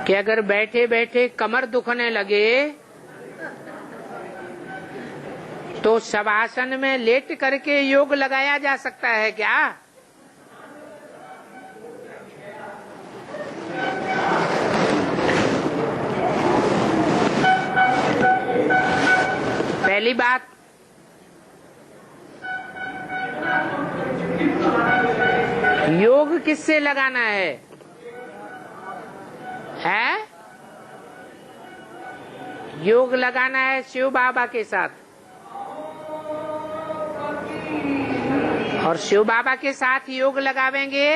कि अगर बैठे बैठे कमर दुखने लगे तो शवासन में लेट करके योग लगाया जा सकता है क्या? पहली बात, योग किससे लगाना है? योग लगाना है शिव बाबा के साथ, और शिव बाबा के साथ योग लगावेंगे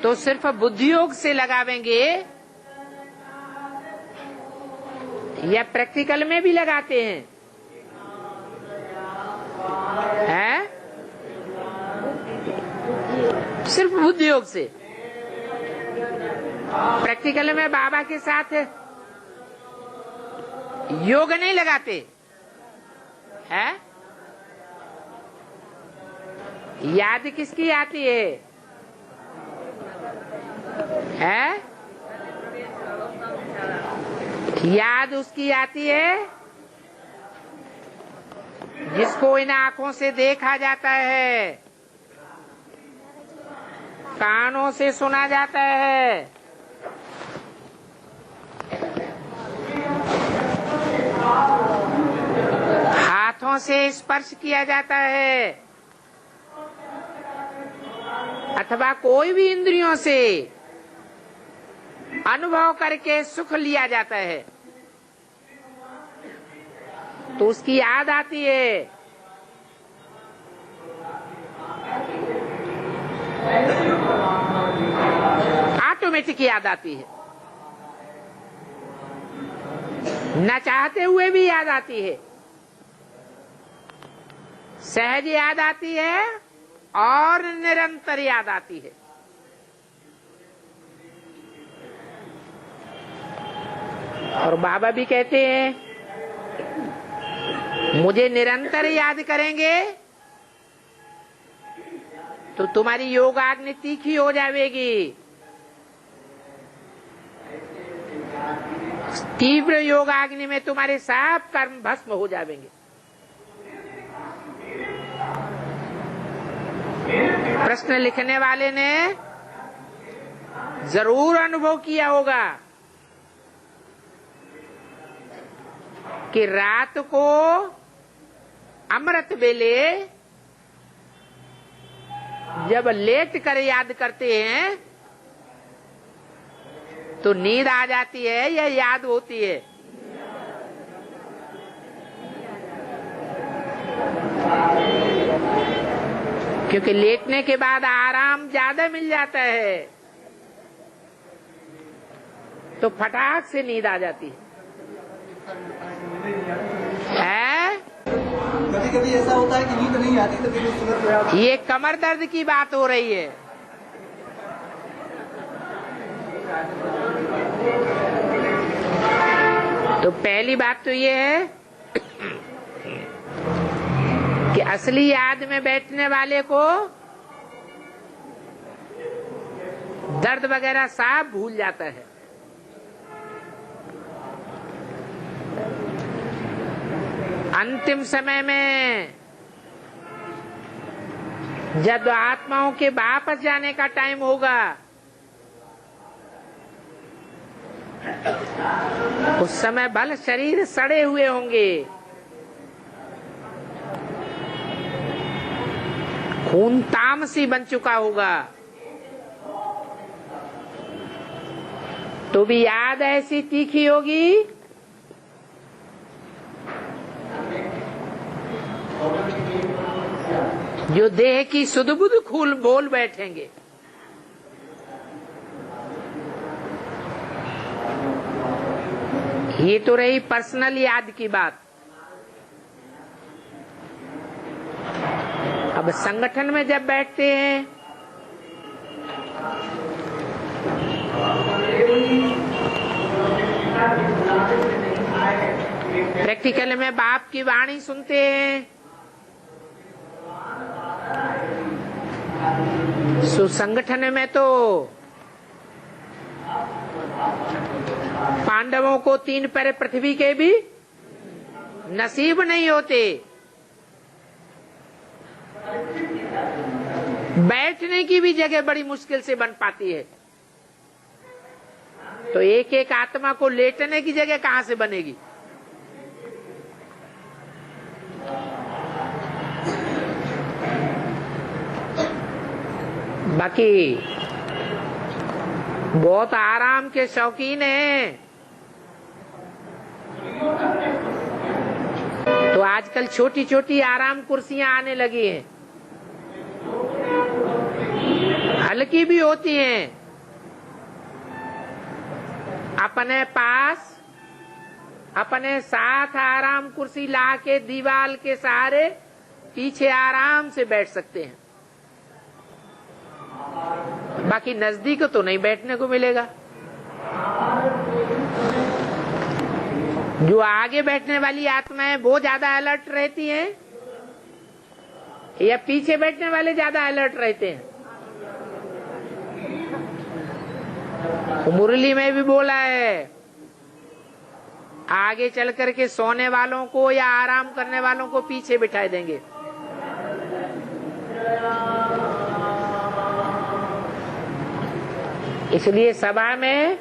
तो सिर्फ बुद्धि योग से लगावेंगे या प्रैक्टिकल में भी लगाते हैं? सिर्फ बुद्धि योग से। प्रैक्टिकल में बाबा के साथ योग नहीं लगाते हैं। याद किसकी आती है? याद उसकी आती है जिसको इन आंखों से देखा जाता है, कानों से सुना जाता है, हाथों से स्पर्श किया जाता है, अथवा कोई भी इंद्रियों से अनुभव करके सुख लिया जाता है, तो उसकी याद आती है। ऑटोमेटिक याद आती है, न चाहते हुए भी याद आती है, सहज याद आती है और निरंतर याद आती है। और बाबा भी कहते हैं मुझे निरंतर याद करेंगे तो तुम्हारी योगाग्नि तीखी हो जाएगी, तीव्र योगाग्नि में तुम्हारे सब कर्म भस्म हो जाएंगे। प्रश्न लिखने वाले ने जरूर अनुभव किया होगा कि रात को अमृत वेले जब लेट कर याद करते हैं तो नींद आ जाती है या याद होती है? क्योंकि लेटने के बाद आराम ज्यादा मिल जाता है तो फटाक से नींद आ जाती है। कभी ऐसा होता है कि नींद नहीं आती तो फिर उस ये कमर दर्द की बात हो रही है। तो पहली बात तो ये है कि असली याद में बैठने वाले को दर्द वगैरह सब भूल जाता है। अंतिम समय में जब आत्माओं के वापस जाने का टाइम होगा उस समय भले शरीर सड़े हुए होंगे, खून तामसी बन चुका होगा, तो भी याद ऐसी तीखी होगी जो देह की सुध बुध खूल बोल बैठेंगे। ये तो रही पर्सनल याद की बात। अब संगठन में जब बैठते हैं प्रैक्टिकल में बाप की वाणी सुनते हैं, संगठन में तो पांडवों को 3 पैर पृथ्वी के भी नसीब नहीं होते। बैठने की भी जगह बड़ी मुश्किल से बन पाती है, तो एक एक आत्मा को लेटने की जगह कहां से बनेगी। बाकी बहुत आराम के शौकीन हैं, तो आजकल छोटी छोटी आराम कुर्सियां आने लगी हैं, हल्की भी होती हैं। अपने पास अपने साथ आराम कुर्सी ला के दीवार के सहारे पीछे आराम से बैठ सकते हैं। बाकी नजदीक तो नहीं बैठने को मिलेगा। जो आगे बैठने वाली आत्माएं वो ज्यादा अलर्ट रहती हैं या पीछे बैठने वाले ज्यादा अलर्ट रहते हैं। मुरली में भी बोला है, आगे चल करके सोने वालों को या आराम करने वालों को पीछे बिठा देंगे। इसलिए सभा में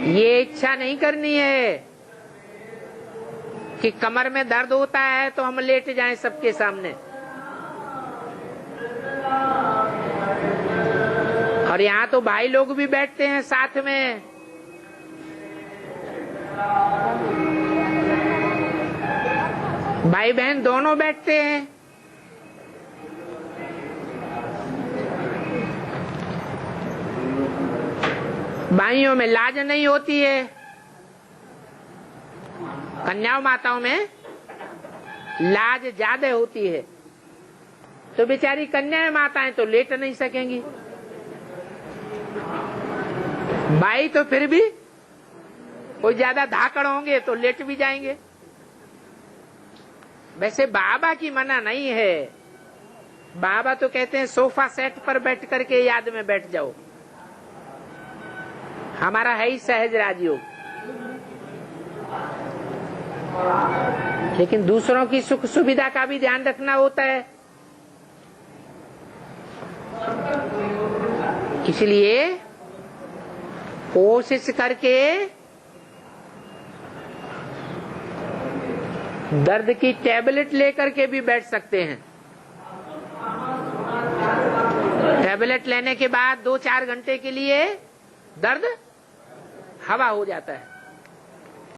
ये इच्छा नहीं करनी है कि कमर में दर्द होता है तो हम लेट जाएं सबके सामने। और यहाँ तो भाई लोग भी बैठते हैं साथ में। भाई बहन दोनों बैठते हैं। भाइयों में लाज नहीं होती है, कन्याओं माताओं में लाज ज्यादा होती है, तो बेचारी कन्याएं माताएं तो लेट नहीं सकेंगी। भाई तो फिर भी कोई ज्यादा धाकड़ होंगे तो लेट भी जाएंगे। वैसे बाबा की मना नहीं है, बाबा तो कहते हैं सोफा सेट पर बैठ करके याद में बैठ जाओ। हमारा है ही सहज राजयोग, लेकिन दूसरों की सुख सुविधा का भी ध्यान रखना होता है। इसलिए कोशिश करके दर्द की टैबलेट लेकर के भी बैठ सकते हैं। टैबलेट लेने के बाद 2-4 घंटे के लिए दर्द हवा हो जाता है।